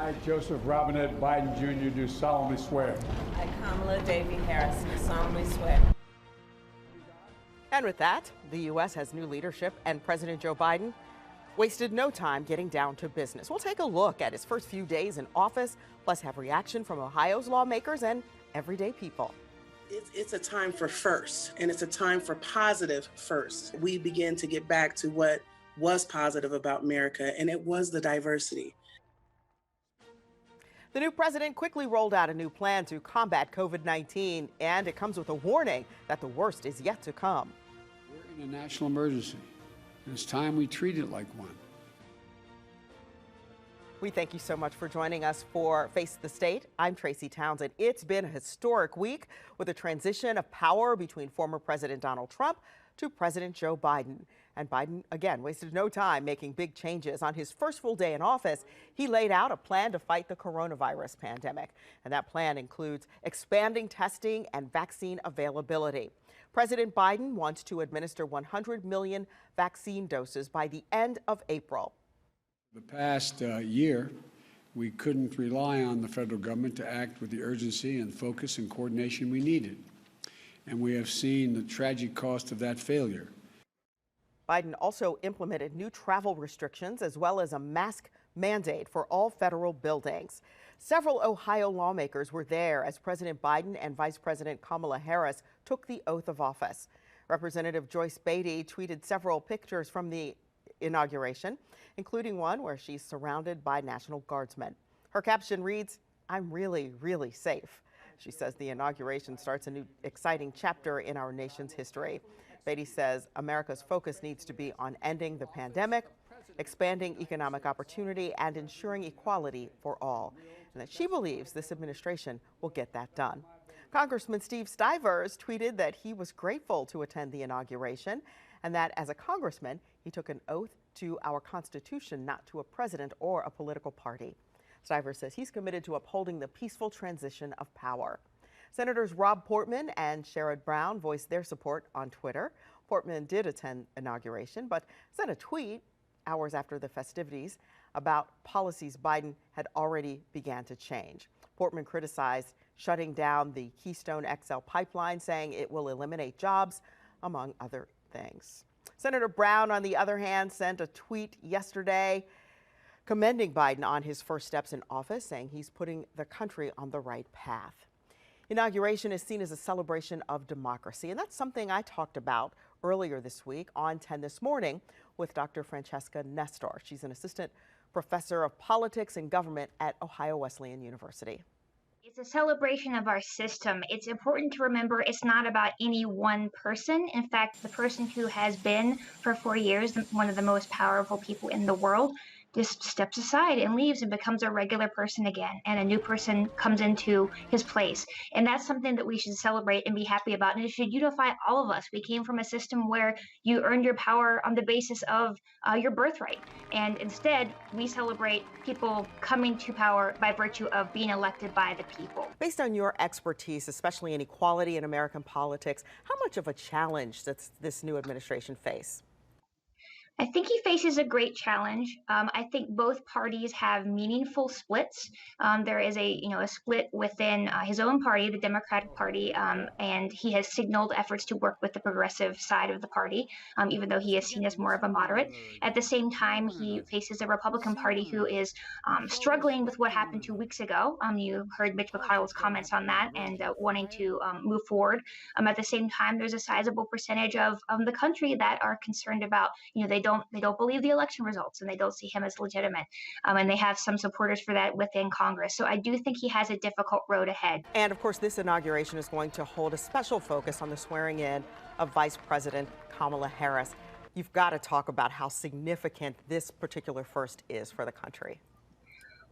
I, Joseph Robinette Biden Jr., do solemnly swear. I, Kamala Davy Harris, do solemnly swear. And with that, the U.S. has new leadership, and President Joe Biden wasted no time getting down to business. We'll take a look at his first few days in office, plus have reaction from Ohio's lawmakers and everyday people. It's a time for first, and it's a time for positive first. We begin to get back to what was positive about America, and it was the diversity. The new president quickly rolled out a new plan to combat COVID-19, and it comes with a warning that the worst is yet to come. We're in a national emergency, and it's time we treat it like one. We thank you so much for joining us for Face the State. I'm Tracy Townsend. It's been a historic week with a transition of power between former President Donald Trump to President Joe Biden. And Biden, again, wasted no time making big changes. On his first full day in office, he laid out a plan to fight the coronavirus pandemic. And that plan includes expanding testing and vaccine availability. President Biden wants to administer 100 million vaccine doses by the end of April. The past year, we couldn't rely on the federal government to act with the urgency and focus and coordination we needed. And we have seen the tragic cost of that failure. Biden also implemented new travel restrictions as well as a mask mandate for all federal buildings. Several Ohio lawmakers were there as President Biden and Vice President Kamala Harris took the oath of office. Representative Joyce Beatty tweeted several pictures from the inauguration, including one where she's surrounded by National Guardsmen. Her caption reads, "I'm really, really safe." She says the inauguration starts a new exciting chapter in our nation's history. Beatty says America's focus needs to be on ending the pandemic, expanding economic opportunity, and ensuring equality for all, and that she believes this administration will get that done. Congressman Steve Stivers tweeted that he was grateful to attend the inauguration and that as a congressman, he took an oath to our Constitution, not to a president or a political party. Stivers says he's committed to upholding the peaceful transition of power. Senators Rob Portman and Sherrod Brown voiced their support on Twitter. Portman did attend inauguration, but sent a tweet hours after the festivities about policies Biden had already began to change. Portman criticized shutting down the Keystone XL pipeline, saying it will eliminate jobs, among other things. Senator Brown, on the other hand, sent a tweet yesterday commending Biden on his first steps in office, saying he's putting the country on the right path. Inauguration is seen as a celebration of democracy, and that's something I talked about earlier this week on 10 This Morning with Dr. Francesca Nestor. She's an assistant professor of politics and government at Ohio Wesleyan University. It's a celebration of our system. It's important to remember it's not about any one person. In fact, the person who has been for 4 years one of the most powerful people in the world just steps aside and leaves and becomes a regular person again, and a new person comes into his place. And that's something that we should celebrate and be happy about, and it should unify all of us. We came from a system where you earned your power on the basis of your birthright, and instead we celebrate people coming to power by virtue of being elected by the people. Based on your expertise, especially in equality in American politics, how much of a challenge does this new administration face? I think he faces a great challenge. I think both parties have meaningful splits. There is a split within his own party, the Democratic Party, and he has signaled efforts to work with the progressive side of the party, even though he is seen as more of a moderate. At the same time, he faces a Republican Party who is struggling with what happened 2 weeks ago. You heard Mitch McConnell's comments on that and wanting to move forward. At the same time, there's a sizable percentage of the country that are concerned about, they don't believe the election results and they don't see him as legitimate. And they have some supporters for that within Congress. So I do think he has a difficult road ahead. And of course, this inauguration is going to hold a special focus on the swearing in of Vice President Kamala Harris. You've got to talk about how significant this particular first is for the country.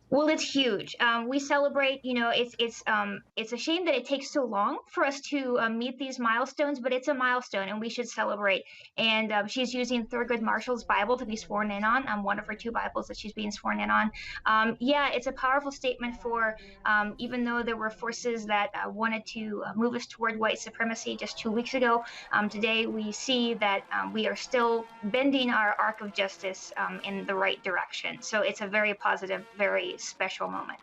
Well, it's huge. We celebrate, it's a shame that it takes so long for us to meet these milestones, but it's a milestone and we should celebrate. And she's using Thurgood Marshall's Bible to be sworn in on, one of her 2 Bibles that she's being sworn in on. Yeah, it's a powerful statement for, even though there were forces that wanted to move us toward white supremacy just 2 weeks ago, today we see that we are still bending our arc of justice in the right direction. So it's a very positive, very a special moment.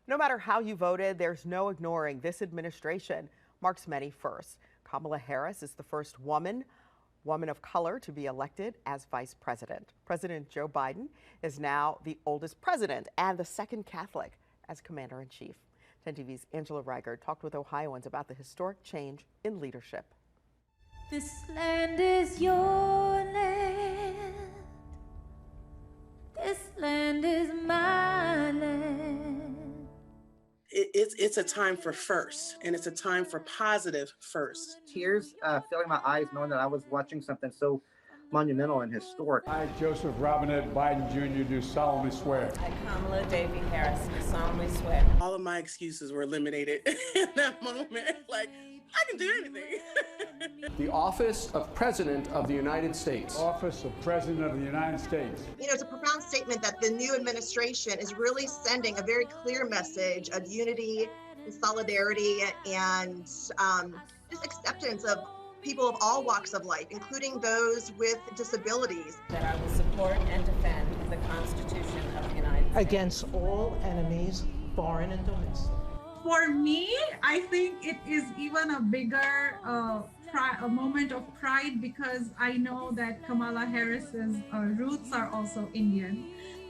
No matter how you voted, there's no ignoring this administration marks many firsts. Kamala Harris is the first woman of color to be elected as vice president. President Joe Biden is now the oldest president and the second Catholic as commander-in-chief. 10 TV's Angela Reiger talked with Ohioans about the historic change in leadership. This land is your land. This land is my land. It's a time for first, and it's a time for positive first. Tears filling my eyes knowing that I was watching something so monumental and historic. I, Joseph Robinette Biden Jr., do solemnly swear. I, Kamala Davy Harris, do solemnly swear. All of my excuses were eliminated in that moment. Like, I can do anything. The office of President of the United States. Office of President of the United States. You know, it's a profound statement that the new administration is really sending a very clear message of unity and solidarity and just acceptance of people of all walks of life, including those with disabilities. That I will support and defend the Constitution of the United States. Against all enemies, foreign and domestic. For me, I think it is even a bigger a moment of pride because I know that Kamala Harris's roots are also Indian.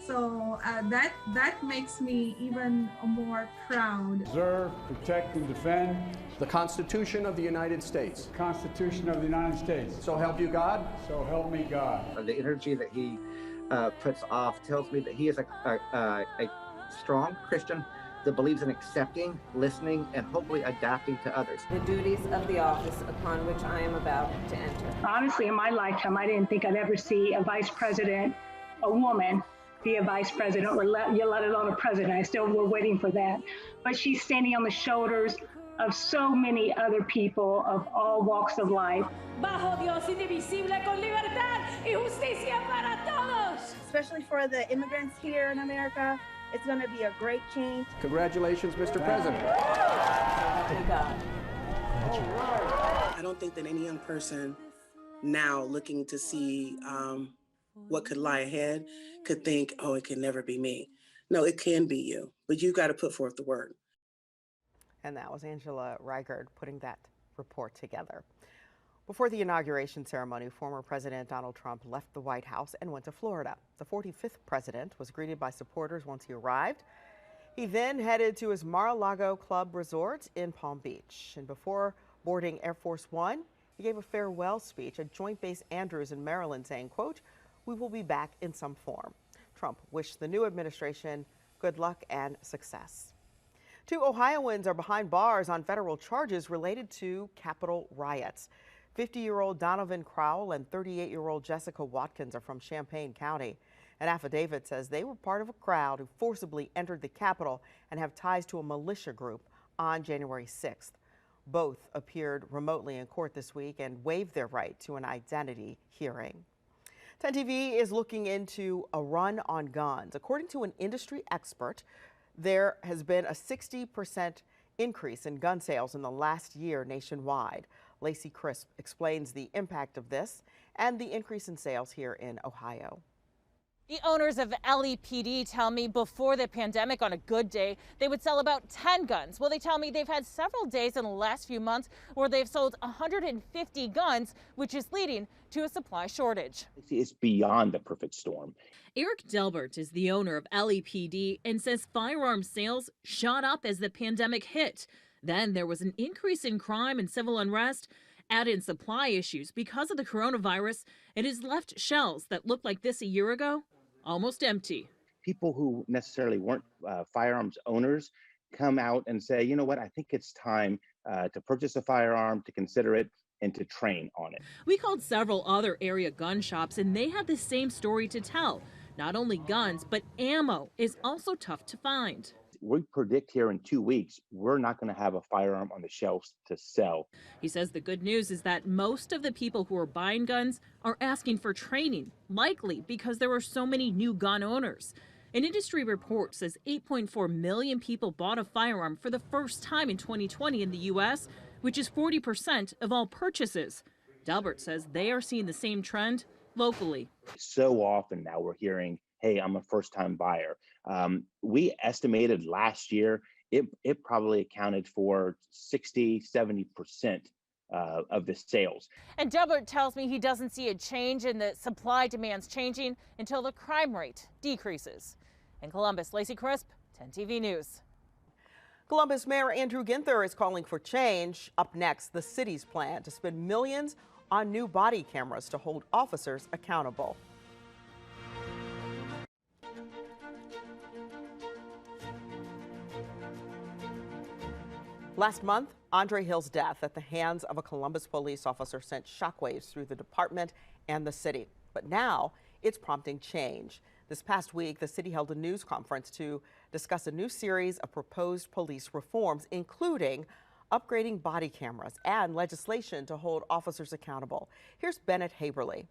So that makes me even more proud. Preserve, protect, and defend The Constitution of the United States. the Constitution of the United States. So help you God. So help me God. The energy that he puts off tells me that he is a strong Christian that believes in accepting, listening, and hopefully adapting to others. The duties of the office upon which I am about to enter. Honestly, in my lifetime, I didn't think I'd ever see a vice president, a woman, be a vice president, or let alone a president. I still were waiting for that. But she's standing on the shoulders of so many other people of all walks of life. Bajo Dios indivisible con libertad y justicia para todos. Especially for the immigrants here in America, it's going to be a great change. Congratulations, Mr. President. I don't think that any young person now looking to see what could lie ahead could think, oh, it can never be me. No, it can be you, but you've got to put forth the word. And that was Angela Reiger putting that report together. Before the inauguration ceremony, former President Donald Trump left the White House and went to Florida. The 45th president was greeted by supporters once he arrived. He then headed to his Mar-a-Lago Club Resort in Palm Beach. And before boarding Air Force One, he gave a farewell speech at Joint Base Andrews in Maryland, saying, quote, "We will be back in some form." Trump wished the new administration good luck and success. 2 Ohioans are behind bars on federal charges related to Capitol riots. 50-year-old Donovan Crowell and 38-year-old Jessica Watkins are from Champaign County. An affidavit says they were part of a crowd who forcibly entered the Capitol and have ties to a militia group on January 6th. Both appeared remotely in court this week and waived their right to an identity hearing. 10 TV is looking into a run on guns. According to an industry expert, there has been a 60% increase in gun sales in the last year nationwide. Lacey Crisp explains the impact of this and the increase in sales here in Ohio. The owners of LEPD tell me before the pandemic, on a good day, they would sell about 10 guns. Well, they tell me they've had several days in the last few months where they've sold 150 guns, which is leading to a supply shortage. It's beyond the perfect storm. Eric Delbert is the owner of LEPD and says firearm sales shot up as the pandemic hit. Then there was an increase in crime and civil unrest. Add in supply issues because of the coronavirus, it has left shelves that looked like this a year ago almost empty. People who necessarily weren't firearms owners come out and say, you know what, I think it's time to purchase a firearm, to consider it, and to train on it. We called several other area gun shops and they had the same story to tell. Not only guns, but ammo is also tough to find. We predict here in 2 weeks, we're not going to have a firearm on the shelves to sell. He says the good news is that most of the people who are buying guns are asking for training, likely because there are so many new gun owners. An industry report says 8.4 million people bought a firearm for the first time in 2020 in the U.S., which is 40% of all purchases. Delbert says they are seeing the same trend locally. So often now we're hearing hey, I'm a first-time buyer. We estimated last year it probably accounted for 60–70% of the sales. And Delbert tells me he doesn't see a change in the supply demands changing until the crime rate decreases. In Columbus, Lacey Crisp, 10 TV News. Columbus Mayor Andrew Ginther is calling for change. Up next, the city's plan to spend millions on new body cameras to hold officers accountable. Last month, Andre Hill's death at the hands of a Columbus police officer sent shockwaves through the department and the city. But now it's prompting change. This past week, the city held a news conference to discuss a new series of proposed police reforms, including upgrading body cameras and legislation to hold officers accountable. Here's Bennett Haberly.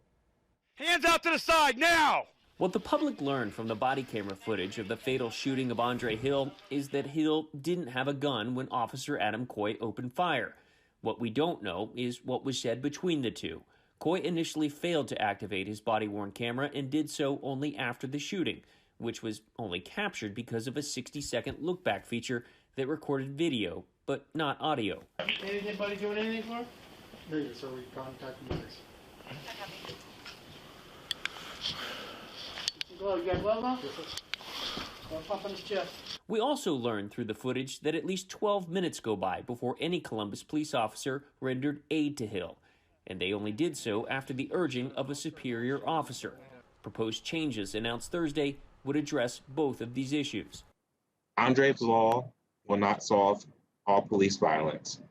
Hands out to the side now! What the public learned from the body camera footage of the fatal shooting of Andre Hill is that Hill didn't have a gun when Officer Adam Coy opened fire. What we don't know is what was said between the two. Coy initially failed to activate his body-worn camera and did so only after the shooting, which was only captured because of a 60-second look-back feature that recorded video, but not audio. Anybody doing anything for? There you go, sir. We contact members. You got glove on? Don't pump on his chest. We also learned through the footage that at least 12 minutes go by before any Columbus police officer rendered aid to Hill, and they only did so after the urging of a superior officer. Proposed changes announced Thursday would address both of these issues. Andre's law will not solve all police violence,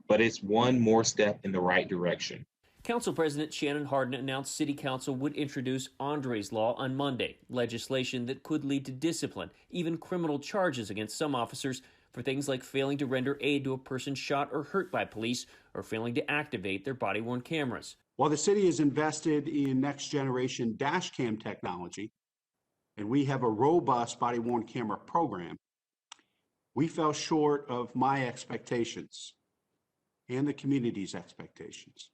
but it's one more step in the right direction. Council President Shannon Hardin announced City Council would introduce Andre's Law on Monday, legislation that could lead to discipline, even criminal charges against some officers for things like failing to render aid to a person shot or hurt by police or failing to activate their body-worn cameras. While the city is invested in next-generation dash cam technology, and we have a robust body-worn camera program, we fell short of my expectations and the community's expectations.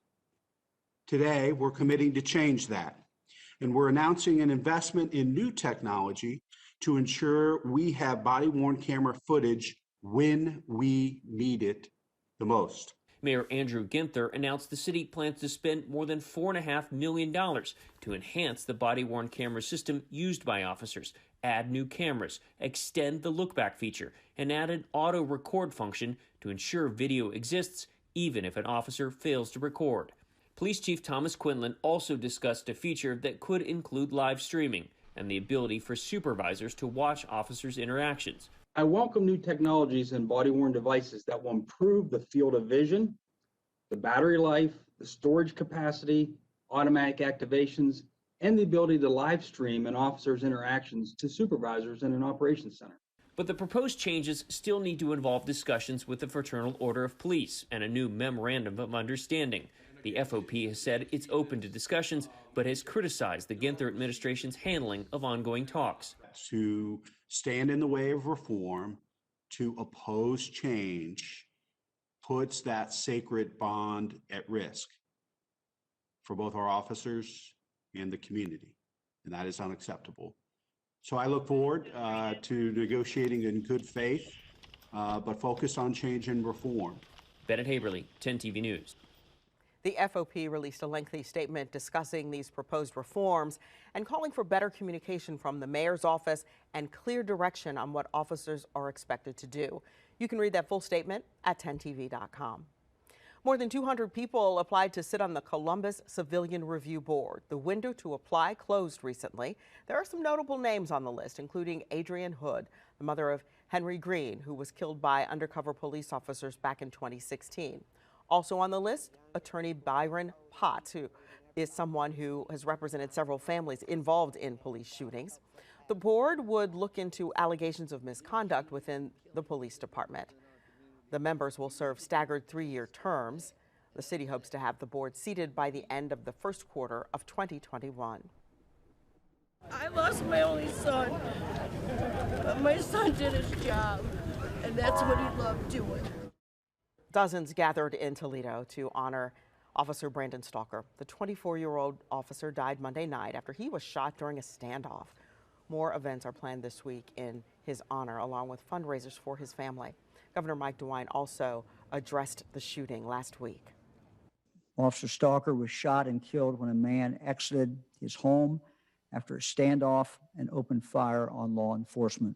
Today, we're committing to change that, and we're announcing an investment in new technology to ensure we have body-worn camera footage when we need it the most. Mayor Andrew Ginther announced the city plans to spend more than $4.5 million to enhance the body-worn camera system used by officers, add new cameras, extend the look-back feature, and add an auto-record function to ensure video exists even if an officer fails to record. Police Chief Thomas Quinlan also discussed a feature that could include live streaming and the ability for supervisors to watch officers' interactions. I welcome new technologies and body-worn devices that will improve the field of vision, the battery life, the storage capacity, automatic activations, and the ability to live stream an officer's interactions to supervisors in an operations center. But the proposed changes still need to involve discussions with the Fraternal Order of Police and a new memorandum of understanding. The FOP has said it's open to discussions, but has criticized the Ginther administration's handling of ongoing talks. To stand in the way of reform, to oppose change, puts that sacred bond at risk for both our officers and the community, and that is unacceptable. So I look forward to negotiating in good faith, but focus on change and reform. Bennett Haberly, 10 TV News. The FOP released a lengthy statement discussing these proposed reforms and calling for better communication from the mayor's office and clear direction on what officers are expected to do. You can read that full statement at 10tv.com. More than 200 people applied to sit on the Columbus Civilian Review Board. The window to apply closed recently. There are some notable names on the list, including Adrienne Hood, the mother of Henry Green, who was killed by undercover police officers back in 2016. Also on the list, attorney Byron Potts, who is someone who has represented several families involved in police shootings. The board would look into allegations of misconduct within the police department. The members will serve staggered 3-year terms. The city hopes to have the board seated by the end of the first quarter of 2021. I lost my only son, but my son did his job, and that's what he loved doing. Dozens gathered in Toledo to honor Officer Brandon Stalker. The 24-year-old officer died Monday night after he was shot during a standoff. More events are planned this week in his honor, along with fundraisers for his family. Governor Mike DeWine also addressed the shooting last week. Officer Stalker was shot and killed when a man exited his home after a standoff and opened fire on law enforcement.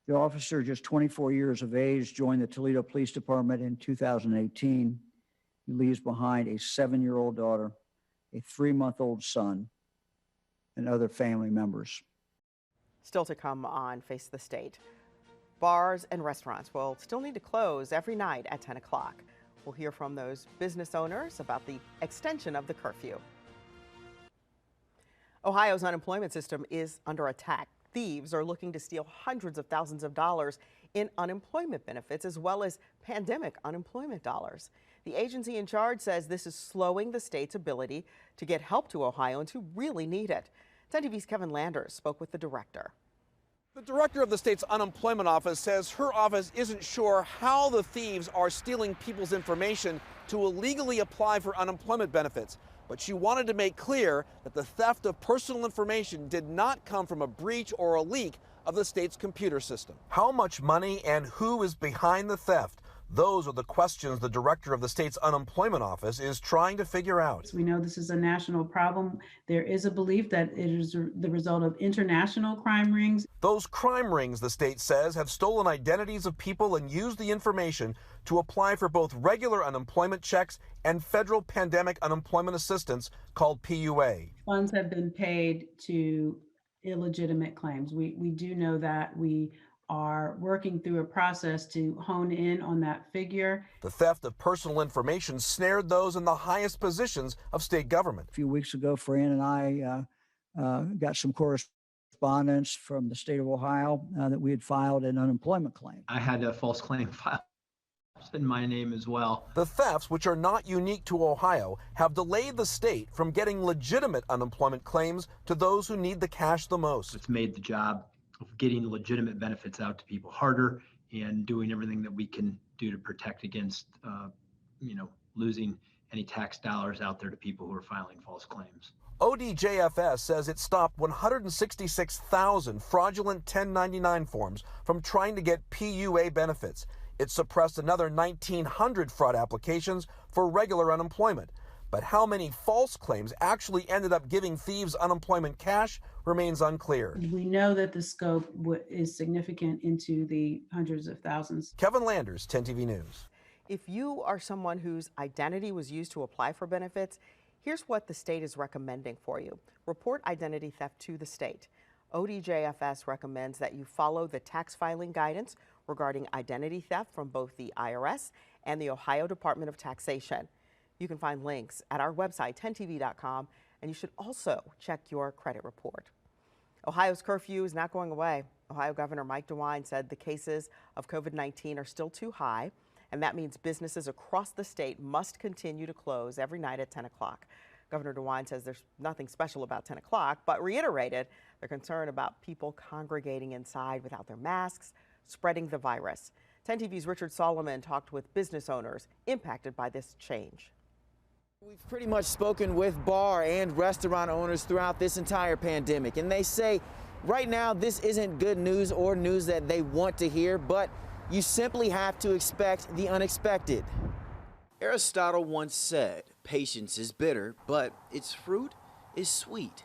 The officer, just 24 years of age, joined the Toledo Police Department in 2018. He leaves behind a 7-year-old daughter, a 3-month-old son, and other family members. Still to come on Face the State. Bars and restaurants will still need to close every night at 10 o'clock. We'll hear from those business owners about the extension of the curfew. Ohio's unemployment system is under attack. Thieves are looking to steal hundreds of thousands of dollars in unemployment benefits as well as pandemic unemployment dollars. The agency in charge says this is slowing the state's ability to get help to Ohioans who really need it. 10 TV's Kevin Landers spoke with the director. The director of the state's unemployment office says her office isn't sure how the thieves are stealing people's information to illegally apply for unemployment benefits. But she wanted to make clear that the theft of personal information did not come from a breach or a leak of the state's computer system. How much money and who is behind the theft? Those are the questions the director of the state's unemployment office is trying to figure out. We know this is a national problem. There is a belief that it is the result of international crime rings. Those crime rings, the state says, have stolen identities of people and used the information to apply for both regular unemployment checks and federal pandemic unemployment assistance called PUA. Funds have been paid to illegitimate claims. We do know that. We are working through a process to hone in on that figure. The theft of personal information snared those in the highest positions of state government. A few weeks ago, Fran and I got some correspondence from the state of Ohio that we had filed an unemployment claim. I had a false claim filed in my name as well. The thefts, which are not unique to Ohio, have delayed the state from getting legitimate unemployment claims to those who need the cash the most. It's made the job of getting legitimate benefits out to people harder and doing everything that we can do to protect against, losing any tax dollars out there to people who are filing false claims. ODJFS says it stopped 166,000 fraudulent 1099 forms from trying to get PUA benefits. It suppressed another 1,900 fraud applications for regular unemployment. But how many false claims actually ended up giving thieves unemployment cash remains unclear. We know that the scope is significant into the hundreds of thousands. Kevin Landers, 10 TV News. If you are someone whose identity was used to apply for benefits, here's what the state is recommending for you. Report identity theft to the state. ODJFS recommends that you follow the tax filing guidance regarding identity theft from both the IRS and the Ohio Department of Taxation. You can find links at our website, 10tv.com, and you should also check your credit report. Ohio's curfew is not going away. Ohio Governor Mike DeWine said the cases of COVID-19 are still too high, and that means businesses across the state must continue to close every night at 10 o'clock. Governor DeWine says there's nothing special about 10 o'clock, but reiterated their concern about people congregating inside without their masks, spreading the virus. 10 TV's Richard Solomon talked with business owners impacted by this change. We've pretty much spoken with bar and restaurant owners throughout this entire pandemic, and they say right now this isn't good news or news that they want to hear, but you simply have to expect the unexpected. Aristotle once said, "Patience is bitter, but its fruit is sweet."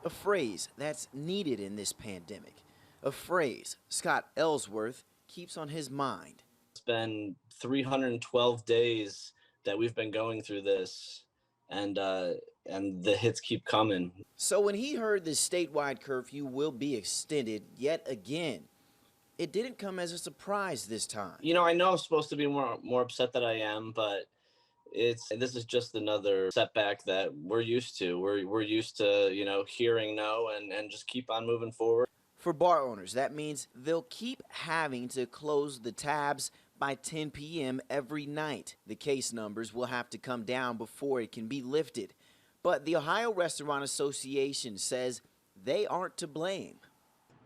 A phrase that's needed in this pandemic. A phrase Scott Ellsworth keeps on his mind. It's been 312 days that we've been going through this, and the hits keep coming. So when he heard the statewide curfew will be extended yet again, it didn't come as a surprise this time. You know, I know I'm supposed to be more upset than I am, but this is just another setback that we're used to. We're used to, hearing no and just keep on moving forward. For bar owners, that means they'll keep having to close the tabs by 10 p.m. every night. The case numbers will have to come down before it can be lifted. But the Ohio Restaurant Association says they aren't to blame.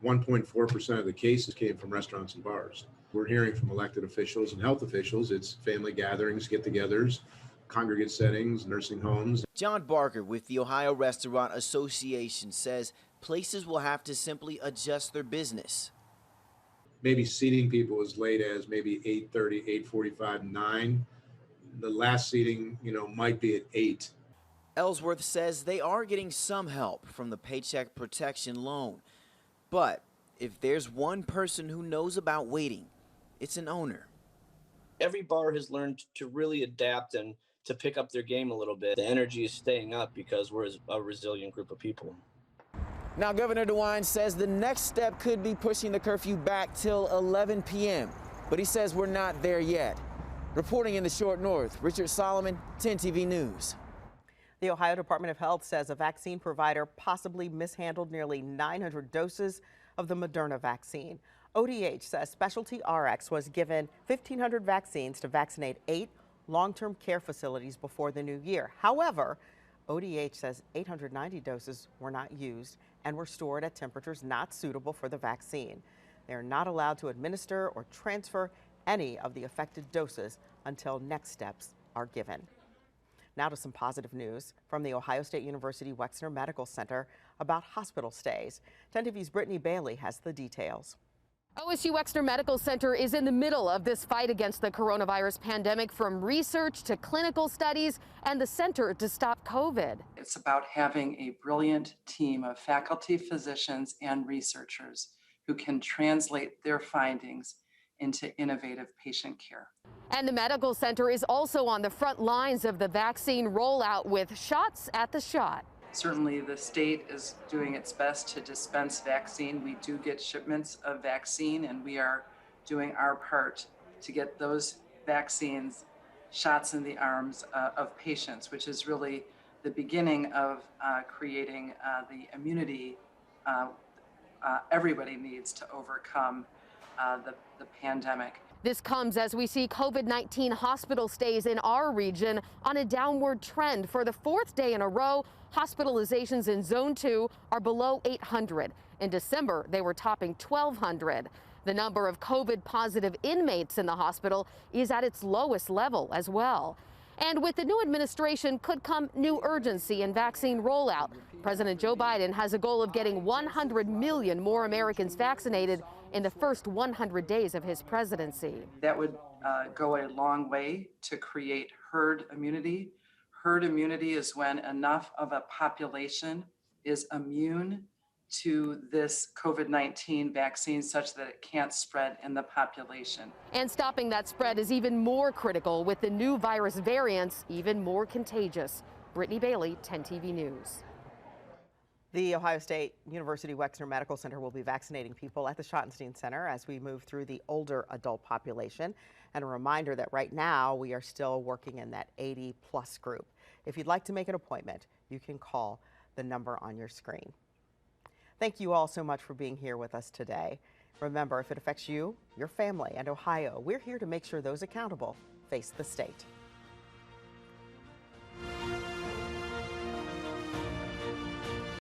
1.4% of the cases came from restaurants and bars. We're hearing from elected officials and health officials, it's family gatherings, get-togethers, congregate settings, nursing homes. John Barker with the Ohio Restaurant Association says places will have to simply adjust their business. Maybe seating people as late as maybe 8:30, 8:45, 9. The last seating, might be at 8. Ellsworth says they are getting some help from the Paycheck Protection loan. But if there's one person who knows about waiting, it's an owner. Every bar has learned to really adapt and to pick up their game a little bit. The energy is staying up because we're a resilient group of people. Now, Governor DeWine says the next step could be pushing the curfew back till 11 p.m., but he says we're not there yet. Reporting in the short north, Richard Solomon, 10 TV News. The Ohio Department of Health says a vaccine provider possibly mishandled nearly 900 doses of the Moderna vaccine. ODH says Specialty RX was given 1,500 vaccines to vaccinate 8 long-term care facilities before the new year. However, ODH says 890 doses were not used and were stored at temperatures not suitable for the vaccine. They are not allowed to administer or transfer any of the affected doses until next steps are given. Now to some positive news from the Ohio State University Wexner Medical Center about hospital stays. 10 TV's Brittany Bailey has the details. OSU Wexner Medical Center is in the middle of this fight against the coronavirus pandemic, from research to clinical studies and the Center to Stop COVID. It's about having a brilliant team of faculty, physicians, and researchers who can translate their findings into innovative patient care. And the medical center is also on the front lines of the vaccine rollout with shots at the shot. Certainly the state is doing its best to dispense vaccine. We do get shipments of vaccine, and we are doing our part to get those vaccines shots in the arms of patients, which is really the beginning of creating the immunity everybody needs to overcome the pandemic. This comes as we see COVID-19 hospital stays in our region on a downward trend. For the 4th day in a row, hospitalizations in Zone 2 are below 800. In December, they were topping 1,200. The number of COVID-positive inmates in the hospital is at its lowest level as well. And with the new administration could come new urgency in vaccine rollout. President Joe Biden has a goal of getting 100 million more Americans vaccinated in the first 100 days of his presidency. That would go a long way to create herd immunity. Herd immunity is when enough of a population is immune to this COVID-19 vaccine such that it can't spread in the population. And stopping that spread is even more critical with the new virus variants, even more contagious. Brittany Bailey, 10 TV News. The Ohio State University Wexner Medical Center will be vaccinating people at the Schottenstein Center as we move through the older adult population. And a reminder that right now we are still working in that 80-plus group. If you'd like to make an appointment, you can call the number on your screen. Thank you all so much for being here with us today. Remember, if it affects you, your family, and Ohio, we're here to make sure those accountable face the state.